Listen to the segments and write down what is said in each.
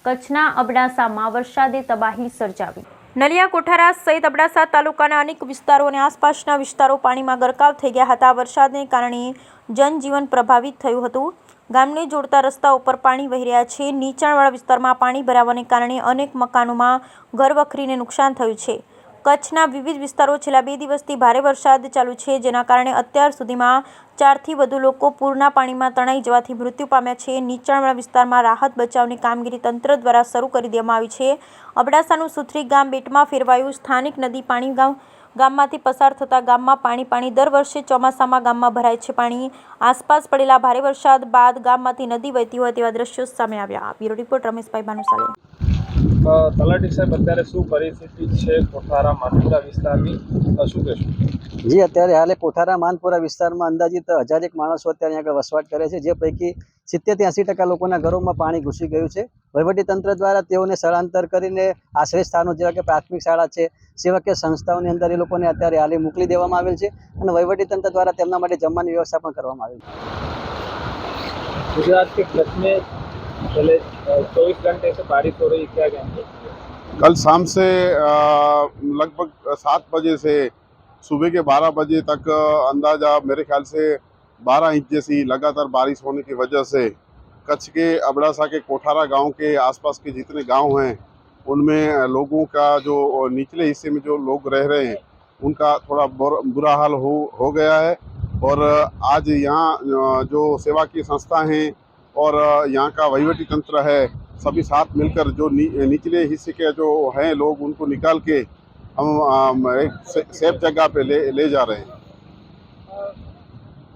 કચ્છના અબડાસામાં વરસાદે તબાહી સર્જાવી। નલિયા કોઠારા સહિત અબડાસા તાલુકાના અનેક વિસ્તારો અને આસપાસના વિસ્તારો પાણીમાં ગરકાવ થઈ ગયા હતા। વરસાદને કારણે જનજીવન પ્રભાવિત થયું હતું। ગામને જોડતા રસ્તાઓ પર પાણી વહી રહ્યા છે। નીચાણવાળા વિસ્તારમાં પાણી ભરાવાને કારણે અનેક મકાનોમાં ઘરવખરીને નુકસાન થયું છે। કચ્છના વિવિધ વિસ્તારો છેલ્લા 2 દિવસથી ભારે વરસાદ ચાલુ છે, જેના કારણે અત્યાર સુધીમાં 4થી વધુ લોકો પૂરના પાણીમાં તણાઈ જવાથી મૃત્યુ પામ્યા છે। નીચાણવાળા વિસ્તારમાં રાહત બચાવની કામગીરી તંત્ર દ્વારા શરૂ કરી દેવામાં આવી છે। અબડાસાનું સુથરી ગામ બેટમાં ફેરવાયું। સ્થાનિક નદી પાણી ગામમાંથી પસાર થતા ગામમાં પાણી દર વર્ષે ચોમાસામાં ગામમાં ભરાય છે પાણી। આસપાસ પડેલા ભારે વરસાદ બાદ ગામમાંથી નદી વહેતી હોય તેવા દ્રશ્યો સામે આવ્યા। Bureau report Rameshbhai Bhanushali. તલાટી સાહેબ, અત્યારે શું પરિસ્થિતિ છે કોઠારા માનપુરા વિસ્તારની, શું કહેશો? જી, અત્યારે હાલે કોઠારા માનપુરા વિસ્તારમાં અંદાજિત 1000 માણસો અત્યારે આગળ વસવાટ કરે છે, જે પૈકી 70 થી 80% લોકોના ઘરોમાં પાણી ઘૂસી ગયું છે। વહીવટીતંત્ર દ્વારા તેઓને સ્થળાંતર કરીને આશ્રય સ્થાનો જેવા કે પ્રાથમિક શાળા છે, સેવાકીય સંસ્થાઓની અંદર એ લોકોને અત્યારે હાલે મોકલી દેવામાં આવેલ છે અને વહીવટીતંત્ર દ્વારા તેમના માટે જમવાની વ્યવસ્થા પણ કરવામાં આવેલ છે। गुजरात के कच्छ में पहले 24 घंटे से बारिश हो रही है, क्या कहेंगे? कल शाम से लगभग 7 बजे से सुबह के 12 बजे तक अंदाजा मेरे ख्याल से 12 इंच जैसी लगातार बारिश होने की वजह से कच्छ के अबडासा के कोठारा गांव के आसपास के जितने गांव हैं उनमें लोगों का जो निचले हिस्से में जो लोग रह रहे हैं उनका थोड़ा बुरा हाल हो गया है। और आज यहाँ जो सेवा की संस्था हैं और यहाँ का वहीवटी तंत्र है, सभी साथ मिलकर जो निचले हिस्से के जो हैं लोग उनको निकाल के हम एक सेफ जगह पे ले जा रहे हैं।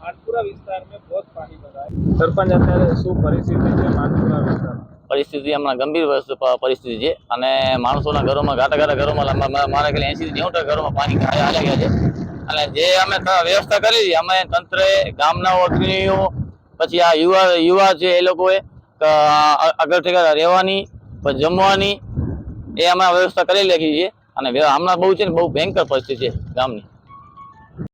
मानपुरा विस्तार में बहुत पानी भरा है। सरपंच, અત્યારે શું પરિસ્થિતિ છે માનપુરા વિસ્તારમાં? પરિસ્થિતિ હમણાં ગંભીર પરિસ્થિતિ છે અને માણસોના ઘરોમાં ઘાટા ઘરોમાં મારા ખ્યાલે 80 થી 90% ઘરોમાં પાણી હાલી ગયા છે। અને જે અમે વ્યવસ્થા કરી અમે તંત્રએ, ગામના અગ્રણીઓ, પછી આ યુવા છે એ લોકોએ આગળથી રહેવાની, પછી જમવાની એ અમે વ્યવસ્થા કરી રાખી છે। અને હમણાં બહુ છે ને બહુ ભયંકર પરિસ્થિતિ છે ગામની।